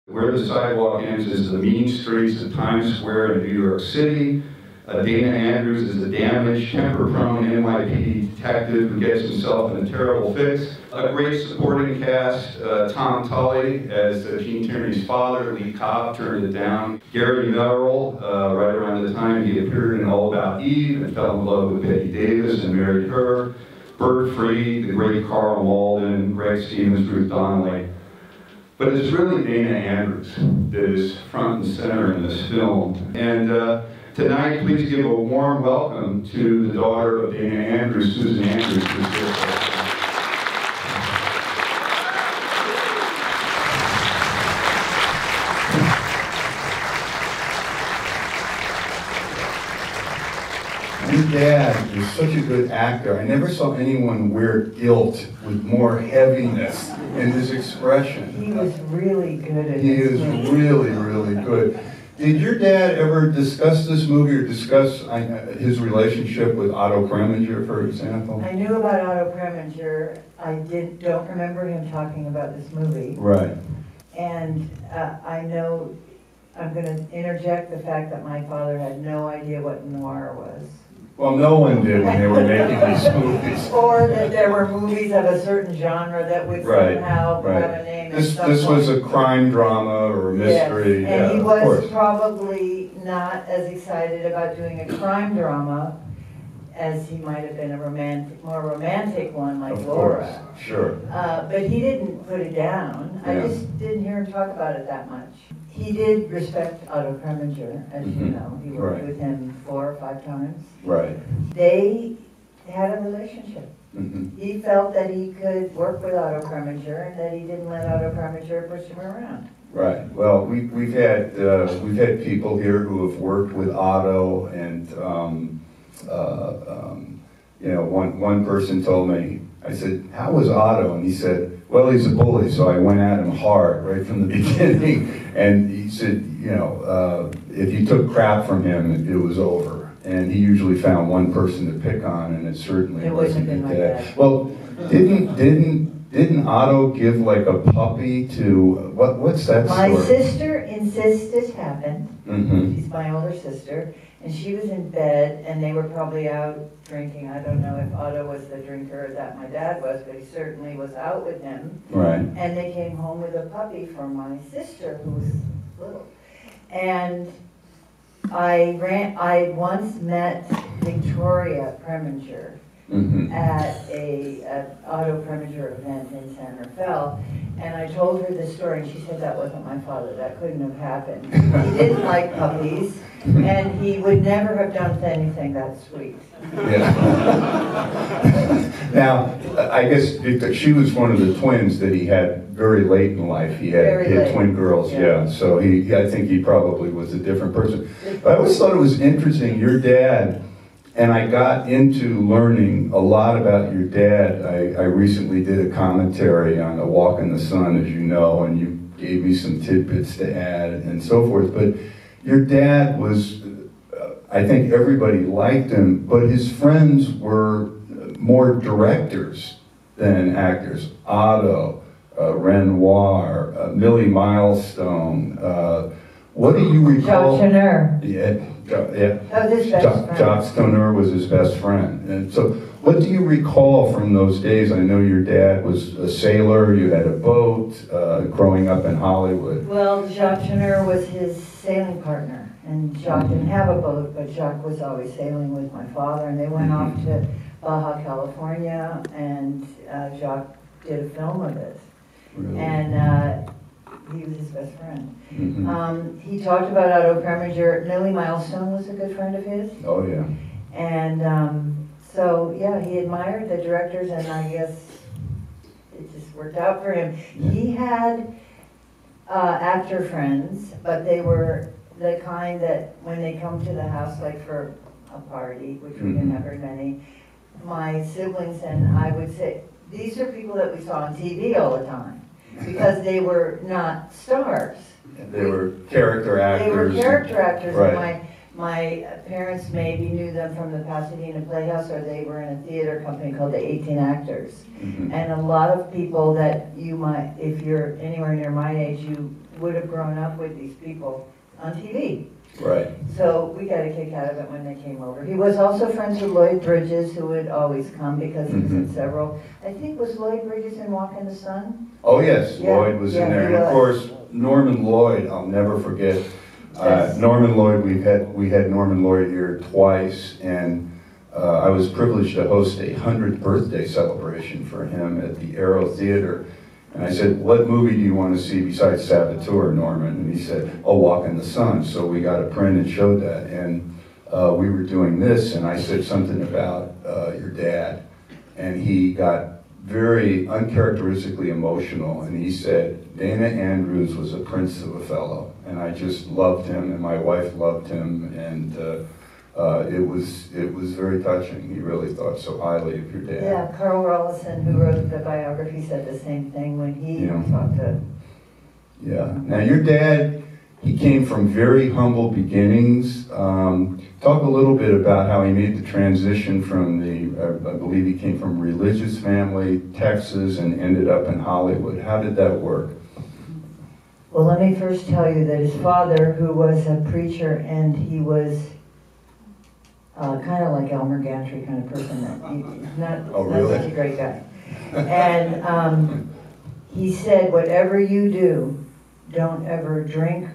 Where the sidewalk ends is the mean streets of Times Square in New York City. Dana Andrews is a damaged, temper-prone NYPD detective who gets himself in a terrible fix. A great supporting cast, Tom Tully as Gene Tierney's father. Lee Cobb turned it down. Gary Merrill, right around the time he appeared in All About Eve and fell in love with Betty Davis and married her. Bert Freed, the great Carl Malden, Greg Stevens, Ruth Donnelly. But it's really Dana Andrews that is front and center in this film. And tonight, please give a warm welcome to the daughter of Dana Andrews, Susan Andrews, who's here for us. Your dad was such a good actor. I never saw anyone wear guilt with more heaviness in his expression. He was really good at it. He is really, really good. Did your dad ever discuss this movie or discuss his relationship with Otto Preminger, for example? I knew about Otto Preminger. I don't remember him talking about this movie. Right. And I know I'm going to interject the fact that my father had no idea what Noir was. Well, no one did when they were making these movies. Or that there were movies of a certain genre that would somehow have a name. This was a crime drama or a mystery. Yes. And yeah, he was probably not as excited about doing a crime drama as he might have been a more romantic one like Laura. Sure. But he didn't put it down. I just didn't hear him talk about it that much. He did respect Otto Preminger, as you know. He worked with him 4 or 5 times. Right. They had a relationship. He felt that he could work with Otto Preminger and that he didn't let Otto Preminger push him around. Right. Well, we've had people here who have worked with Otto, and you know, one person told me, I said, "How was Otto?" And he said, "Well, he's a bully, so I went at him hard right from the beginning." And he said, you know, if you took crap from him, it was over. And he usually found one person to pick on, and it certainly wasn't your dad. Well, didn't Otto give like a puppy to what's that story? My sister insists it happened. She's my older sister, and she was in bed, and they were probably out drinking. I don't know if Otto was the drinker that my dad was, but he certainly was out with him. Right. And they came home with a puppy from my sister, who was little. And I once met Victoria Preminger at a Otto Preminger event in San Rafael, and I told her this story, and she said that wasn't my father. That couldn't have happened. He didn't like puppies, and he would never have done anything that sweet. Yeah. Now, I guess she was one of the twins that he had very late in life. He had twin girls, yeah. So I think he probably was a different person. But I always thought it was interesting, your dad, and I got into learning a lot about your dad. I recently did a commentary on A Walk in the Sun, as you know, and you gave me some tidbits to add and so forth. But your dad was, I think everybody liked him, but his friends were more directors than actors. Otto, Renoir, Millie Milestone. What do you recall? Jacques Tourneur. Yeah. That was his best friend. Jacques Tourneur was his best friend. And so, what do you recall from those days? I know your dad was a sailor, you had a boat, growing up in Hollywood. Well, Jacques Tourneur was his sailing partner, and Jacques didn't have a boat, but Jacques was always sailing with my father, and they went off to Baja California, and Jacques did a film of it. Really? And he was his best friend. He talked about Otto Preminger. Millie Milestone was a good friend of his. Oh, yeah. And so, yeah, he admired the directors, and I guess it just worked out for him. Yeah. He had actor friends, but they were the kind that when they come to the house, like for a party, which we didn't have very many, my siblings and I would say, these are people that we saw on TV all the time, because they were not stars. They were character actors. They were character actors. Right. My parents maybe knew them from the Pasadena Playhouse, or they were in a theater company called the 18 Actors. And a lot of people that you might, if you're anywhere near my age, you would have grown up with these people on TV. Right. So we got a kick out of it when they came over. He was also friends with Lloyd Bridges, who would always come because he was in several. I think, was Lloyd Bridges in Walk in the Sun? Oh yes, Yeah, Lloyd was in there, and of was. course Norman Lloyd. I'll never forget. Norman Lloyd. We had Norman Lloyd here twice, and I was privileged to host a 100th birthday celebration for him at the Aero Theater. And I said, "What movie do you want to see besides Saboteur, Norman?" And he said, "Oh, Walk in the Sun." So we got a print and showed that, and we were doing this, and I said something about your dad, and he got very uncharacteristically emotional, and he said, "Dana Andrews was a prince of a fellow," and I just loved him, and my wife loved him, and it was very touching. He really thought so highly of your dad. Yeah, Carl Rollison, who wrote the biography, said the same thing when he talked to. Yeah. Now your dad, he came from very humble beginnings. Talk a little bit about how he made the transition from I believe he came from a religious family, Texas, and ended up in Hollywood. How did that work? Well, let me first tell you that his father, who was a preacher, and he was kind of like Elmer Gantry kind of person, not such a great guy. And he said, whatever you do, don't ever drink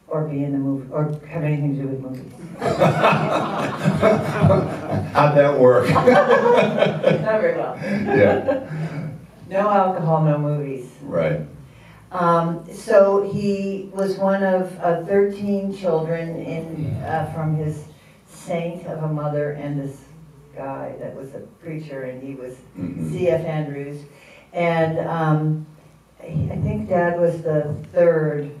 or be in the movie, or have anything to do with movies. How'd that work? Not very well. Yeah. No alcohol, no movies. Right. So he was one of 13 children from his saint of a mother and this guy that was a preacher, and he was C.F. Andrews. And I think Dad was the third,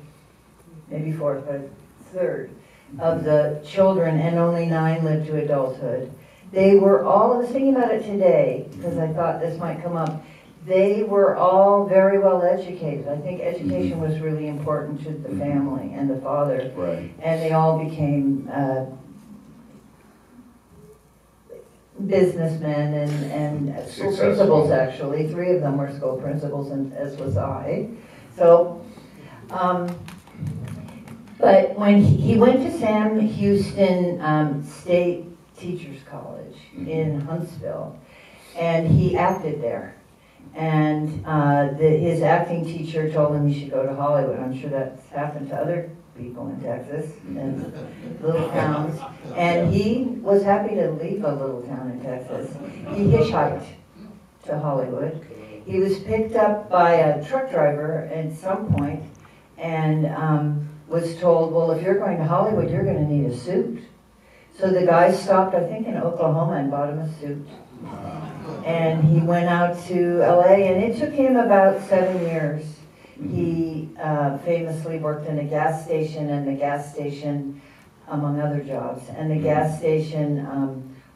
maybe fourth, but third of the children, and only 9 lived to adulthood. They were all, I was thinking about it today, because I thought this might come up, they were all very well educated. I think education was really important to the family and the father. Right. And they all became businessmen and school principals, actually. 3 of them were school principals, and as was I. So, but when he went to Sam Houston State Teachers College in Huntsville, and he acted there. And his acting teacher told him he should go to Hollywood. I'm sure that's happened to other people in Texas and little towns. And he was happy to leave a little town in Texas. He hitchhiked to Hollywood. He was picked up by a truck driver at some point and was told, well, if you're going to Hollywood, you're going to need a suit. So the guy stopped, I think, in Oklahoma and bought him a suit. And he went out to LA, and it took him about 7 years. He famously worked in a gas station, and the gas station, among other jobs, and the gas station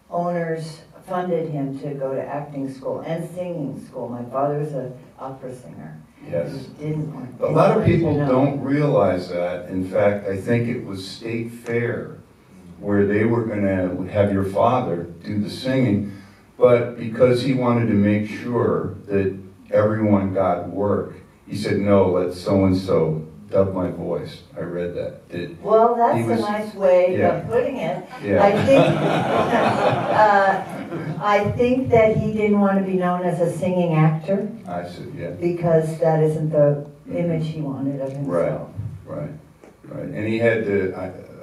owners funded him to go to acting school and singing school. My father was an opera singer. Yes. He didn't want A lot of people don't realize that. In fact, I think it was State Fair where they were going to have your father do the singing, but because he wanted to make sure that everyone got work, he said, no, let so-and-so dub my voice. I read that. Well, that's a nice way of putting it. Yeah. I think that he didn't want to be known as a singing actor. I see, yeah. Because that isn't the image he wanted of himself. Right. And he had to,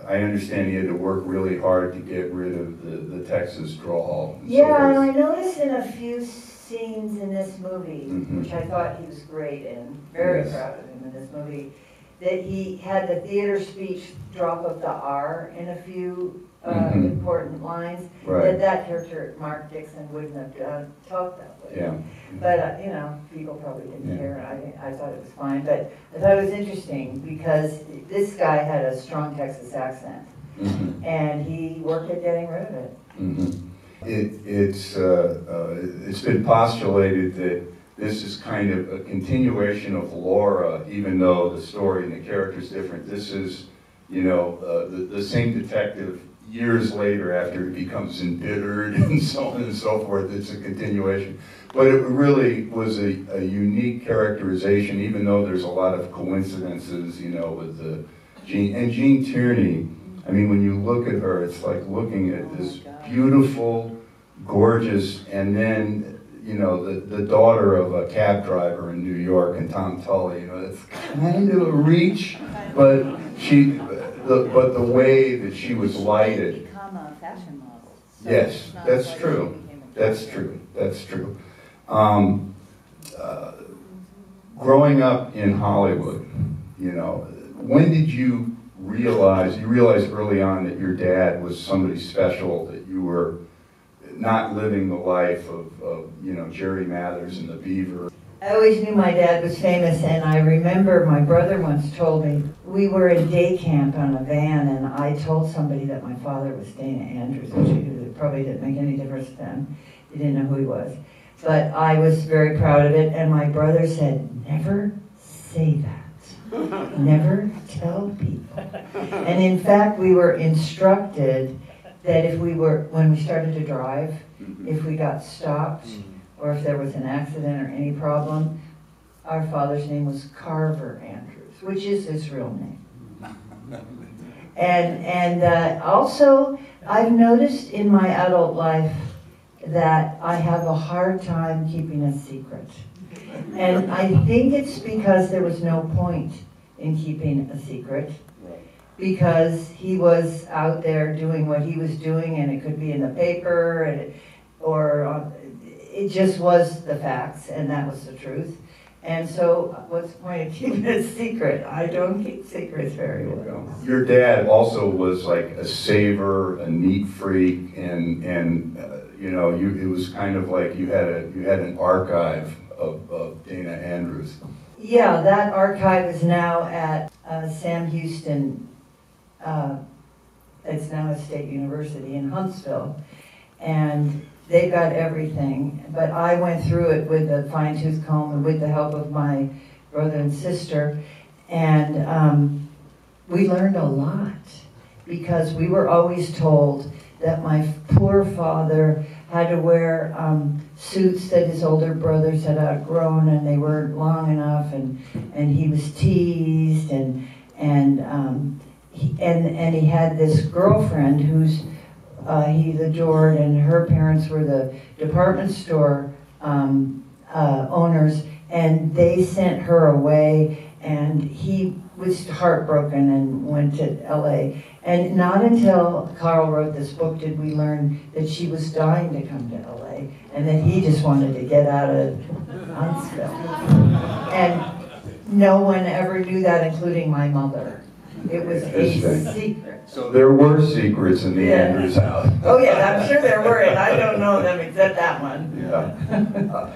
I understand he had to work really hard to get rid of the Texas drawl. Yeah, and I noticed in a few scenes in this movie, which I thought he was great in, very proud of him in this movie, that he had the theater speech drop of the R in a few important lines, that character, Mark Dixon, wouldn't have talked that way. Yeah. But, people probably didn't care. I thought it was fine. But I thought it was interesting because this guy had a strong Texas accent. And he worked at getting rid of it. It's been postulated that this is kind of a continuation of Laura, even though the story and the character is different. This is, the same detective years later, after he becomes embittered and so on and so forth, it's a continuation. But it really was a unique characterization, even though there's a lot of coincidences, you know, with the Jean Tierney. I mean, when you look at her, it's like looking at this beautiful, gorgeous, and then, you know, the daughter of a cab driver in New York, and Tom Tully, you know, it's kind of a reach, but but the way that she was lighted. Become a fashion model. So yes, that's true. That's true. That's true. Growing up in Hollywood, you know, when did you realize early on that your dad was somebody special, that you were not living the life of you know, Jerry Mathers and the Beaver? I always knew my dad was famous, and I remember my brother once told me, we were in day camp on a van, and I told somebody that my father was Dana Andrews, which it probably didn't make any difference to them. They didn't know who he was. But I was very proud of it, and my brother said, never say that. Never tell people. And in fact, we were instructed that if when we started to drive, if we got stopped, or if there was an accident or any problem, our father's name was Carver Andrews, which is his real name. And also, I've noticed in my adult life that I have a hard time keeping a secret. And I think it's because there was no point in keeping a secret, because he was out there doing what he was doing, and it could be in the paper, or it just was the facts, and that was the truth. And so, what's the point of keeping a secret? I don't keep secrets very well. Your dad also was like a saver, a neat freak, and you know, it was kind of like you had an archive of Dana Andrews. Yeah, that archive is now at Sam Houston. It's now at State University in Huntsville, and they got everything, but I went through it with a fine-tooth comb and with the help of my brother and sister, and we learned a lot, because we were always told that my poor father had to wear suits that his older brothers had outgrown, and they weren't long enough, and he was teased, and he had this girlfriend who's he adored, and her parents were the department store owners, and they sent her away, and he was heartbroken and went to LA. And not until Carl wrote this book did we learn that she was dying to come to LA, and that he just wanted to get out of Huntsville. And no one ever knew that, including my mother. It was a secret. So there were secrets in the Andrews house. Oh yeah, I'm sure there were, and I don't know them except that one. Yeah.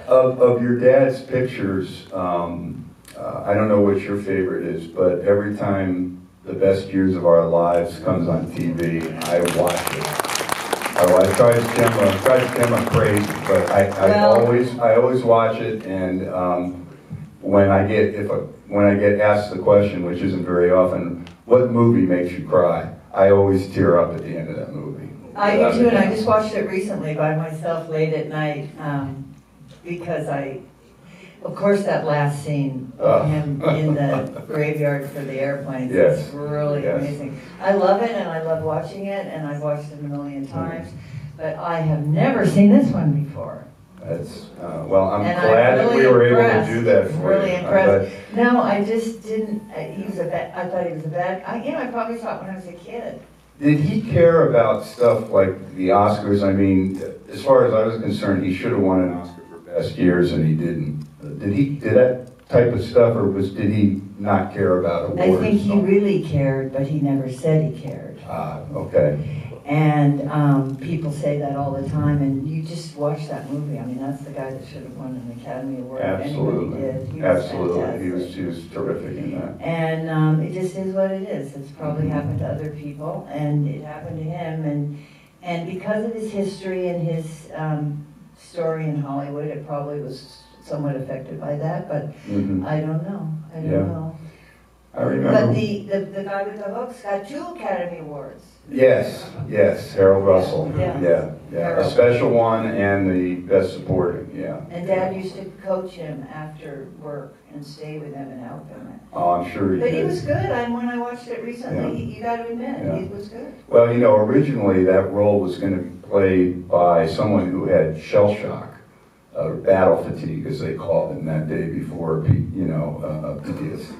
Of your dad's pictures, I don't know what your favorite is, but every time The Best Years of Our Lives comes on TV, I watch it. I try to stem a crazy, but I always watch it, and when I get asked the question, which isn't very often, what movie makes you cry? I always tear up at the end of that movie. I do too, and I just watched it recently by myself late at night, because of course, that last scene of him in the graveyard for the airplanes is really amazing. I love it, and I love watching it, and I've watched it a million times, but I have never seen this one before. That's, well, I'm glad that we were able to do that for you. Really impressed. No, I just didn't, I thought he was a bad, I probably saw it when I was a kid. Did he care about stuff like the Oscars? I mean, as far as I was concerned, he should have won an Oscar for Best Years, and he didn't. Did that type of stuff, or did he not care about awards? I think he really cared, but he never said he cared. Ah, okay. And people say that all the time, and you just watch that movie. I mean, that's the guy that should have won an Academy Award. Absolutely. He was Absolutely. fantastic. He was terrific in that. And it just is what it is. It's probably happened to other people, and it happened to him. And because of his history and his story in Hollywood, it probably was somewhat affected by that, but I don't know. I don't know. I remember. But the guy with the hooks got 2 Academy Awards. Yes, yes, Harold Russell. Yeah. Yeah. Harold. A special one and the best supporting, yeah. And Dad used to coach him after work and stay with him and help him. Oh, I'm sure he But did. he was good. When I watched it recently, you got to admit, Yeah. he was good. Well, you know, originally that role was going to be played by someone who had shell shock, battle fatigue, as they called it in that day before, PTSD.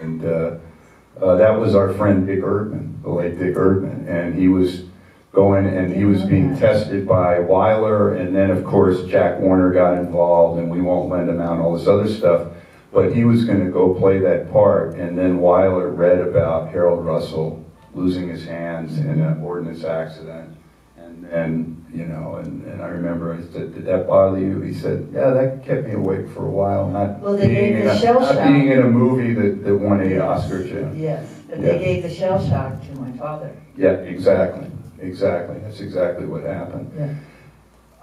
And that was our friend Dick Erdman, the late Dick Erdman, and he was going and he was being tested by Weiler, and then of course Jack Warner got involved, and we won't lend him out and all this other stuff. But he was going to go play that part, and then Weiler read about Harold Russell losing his hands in an ordnance accident. And then, you know, and I remember I said, did that bother you? He said, yeah, that kept me awake for a while, not being in a movie that won 8 Oscars. Yeah. Yes, but they gave the shell shock to my father. Yeah, exactly. That's exactly what happened. Yeah.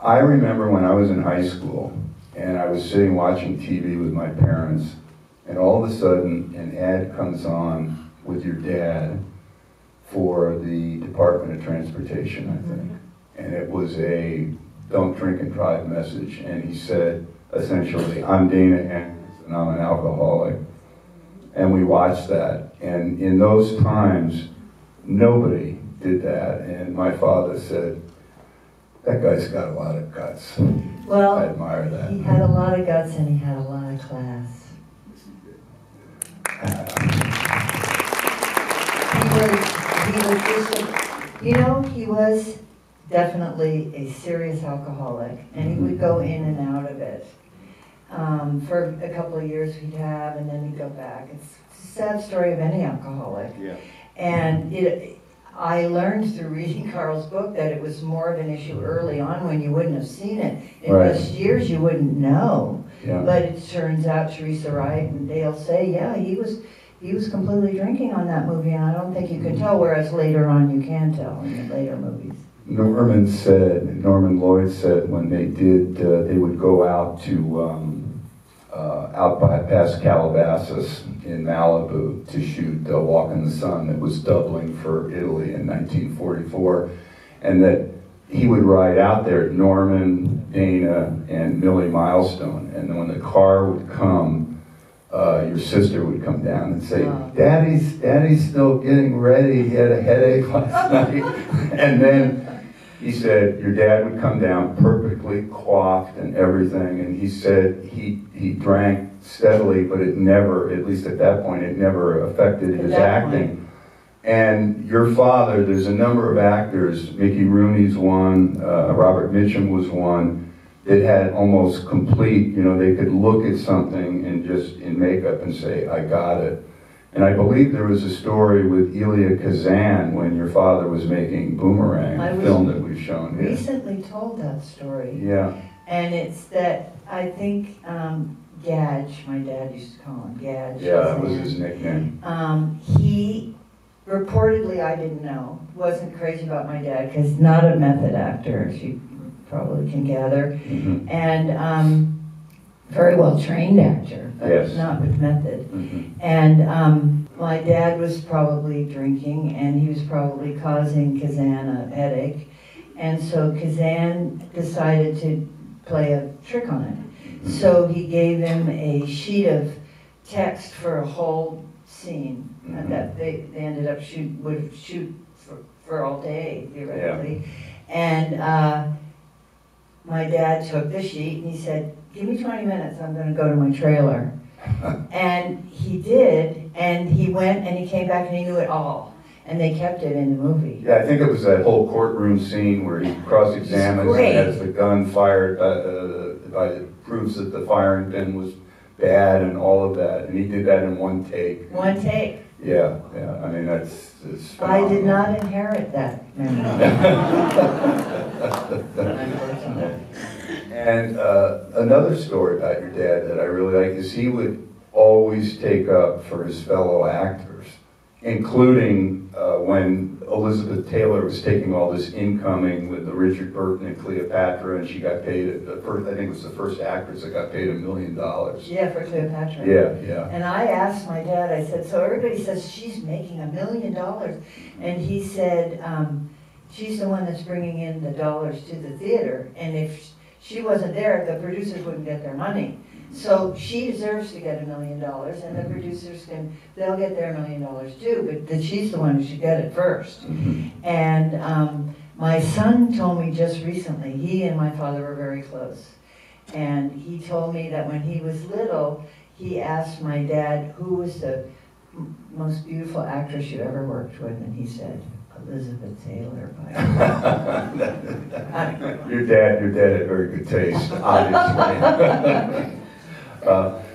I remember when I was in high school, and I was sitting watching TV with my parents, and all of a sudden an ad comes on with your dad for the Department of Transportation, I think. And it was a don't drink and drive message. And he said, essentially, I'm Dana Andrews and I'm an alcoholic. And we watched that. And in those times, nobody did that. And my father said, that guy's got a lot of guts. Well, I admire that. He had a lot of guts and he had a lot of class. He was definitely a serious alcoholic, and he would go in and out of it. For a couple of years he'd have, and then he'd go back. It's a sad story of any alcoholic. Yeah. And I learned through reading Carl's book that it was more of an issue early on when you wouldn't have seen it. In most years you wouldn't know. Yeah. But it turns out Teresa Wright and Dale say, yeah, he was completely drinking on that movie, and I don't think you can tell, whereas later on you can tell in the later movies. Norman Lloyd said when they did, they would go out to, out past Calabasas in Malibu to shoot Walk in the Sun that was doubling for Italy in 1944, and that he would ride out there, Norman, Dana, and Millie Milestone, and then when the car would come, your sister would come down and say, Daddy's still getting ready, he had a headache last night. And then he said, your dad would come down perfectly coiffed and everything, and he said he drank steadily, but it never, at least at that point, it never affected his acting. And your father, there's a number of actors, Mickey Rooney's one, Robert Mitchum was one, that had almost complete, you know, they could look at something and just in makeup and say, I got it. And I believe there was a story with Elia Kazan when your father was making Boomerang, a film that we've shown here. Recently told that story. Yeah. And it's that, I think, Gadge, my dad used to call him Gadge. Yeah, that was his nickname. He reportedly, I didn't know, wasn't crazy about my dad because not a method actor, as you probably can gather, and very well trained actor, but not with method. And my dad was probably drinking, and he was probably causing Kazan a headache, and so Kazan decided to play a trick on it. So he gave him a sheet of text for a whole scene that they ended up would shoot for all day, theoretically. And my dad took the sheet and he said, give me 20 minutes, I'm going to go to my trailer. And he did, and he went and he came back and he knew it all. And they kept it in the movie. Yeah, I think it was that whole courtroom scene where he cross-examines and has the gun fired, proves that the firing pin was bad and all of that. And he did that in one take. One take. Yeah. I mean, it's phenomenal. I did not inherit that memory. And another story about your dad that I really like is he would always take up for his fellow actors. including when Elizabeth Taylor was taking all this incoming with the Richard Burton and Cleopatra, and she got paid, I think it was the first actress that got paid $1 million. Yeah, for Cleopatra. Yeah, yeah. And I asked my dad, I said, so everybody says she's making $1 million. And he said, she's the one that's bringing in the dollars to the theater. And if she wasn't there, the producers wouldn't get their money. So she deserves to get $1 million, and the producers they'll get their $1 million too, but that she's the one who should get it first. And my son told me just recently, he and my father were very close, and he told me that when he was little, he asked my dad, who was the most beautiful actress you ever worked with, and he said, Elizabeth Taylor. Your dad had very good taste, obviously.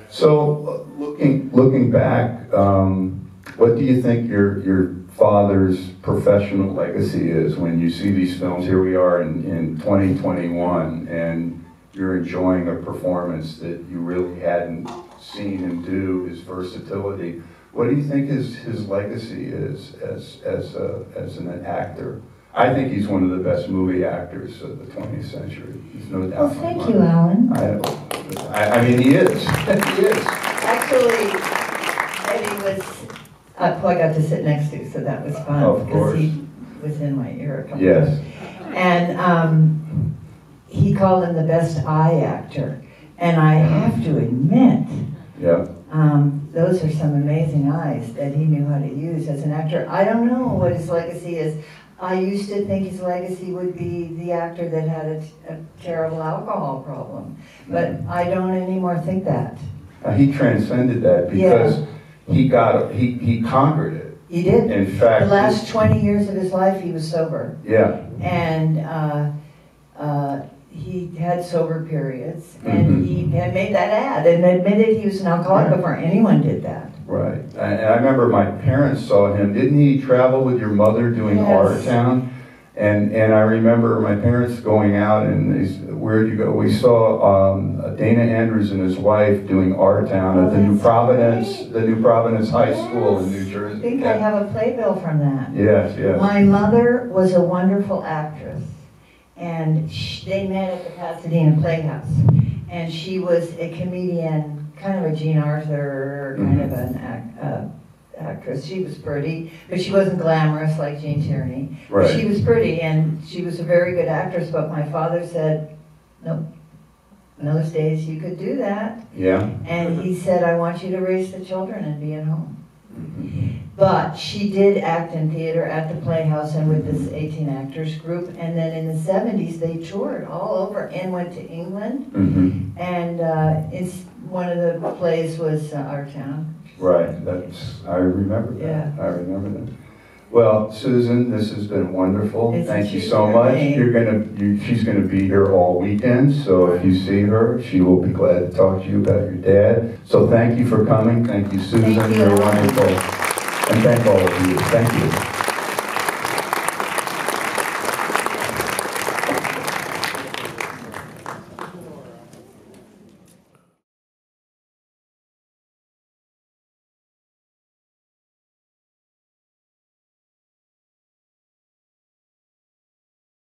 So looking back, what do you think your father's professional legacy is when you see these films? Here we are in 2021, and you're enjoying a performance that you really hadn't seen him do, his versatility. What do you think his legacy is as an actor? I think he's one of the best movie actors of the 20th century. There's no doubt. Well, thank you, Alan. I mean, he is. He is. Actually, Eddie was, who I got to sit next to, so that was fun. Of course. Because he was in my ear a couple Yes. times. And he called him the best eye actor. And I have to admit, Yeah. those are some amazing eyes that he knew how to use as an actor. I don't know what his legacy is. I used to think his legacy would be the actor that had a terrible alcohol problem, but I don't anymore think that. He transcended that because he conquered it. He did. In fact, the last 20 years of his life, he was sober. Yeah. And he had sober periods, and he had made that ad and admitted he was an alcoholic before anyone did that. Right. And I remember my parents saw him. Didn't he travel with your mother doing Our Town? And I remember my parents going out, and they said, where'd you go? We saw Dana Andrews and his wife doing Our Town at the New Providence High School in New Jersey. I think I have a playbill from that. Yes, yes. My mother was a wonderful actress, and they met at the Pasadena Playhouse. And she was a comedian, kind of a Jean Arthur, kind of an actress. She was pretty, but she wasn't glamorous like Jean Tierney. Right. She was pretty, and she was a very good actress, but my father said, nope, in those days you could do that. Yeah. And he said, I want you to raise the children and be at home. But she did act in theater at the Playhouse and with this 18 actors group, and then in the 70s they toured all over and went to England, and it's one of the plays was Our Town. Right, I remember that. Yeah. I remember that. Well, Susan, this has been wonderful. Thank you so much. She's gonna be here all weekend, so if you see her, she will be glad to talk to you about your dad. So thank you for coming. Thank you, Susan. Thank you. You're wonderful. And thank all of you. Thank you.